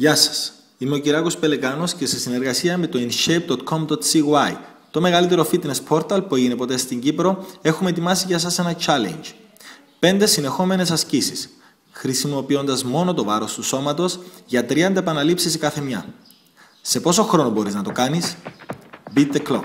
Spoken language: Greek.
Γεια σας, είμαι ο Κυριάκος Πελεκάνος και σε συνεργασία με το InShape.com.cy, το μεγαλύτερο fitness portal που έγινε ποτέ στην Κύπρο, έχουμε ετοιμάσει για σας ένα challenge. 5 συνεχόμενες ασκήσεις, χρησιμοποιώντας μόνο το βάρος του σώματος για 30 επαναλήψεις η κάθε μια. Σε πόσο χρόνο μπορείς να το κάνεις? Beat the clock.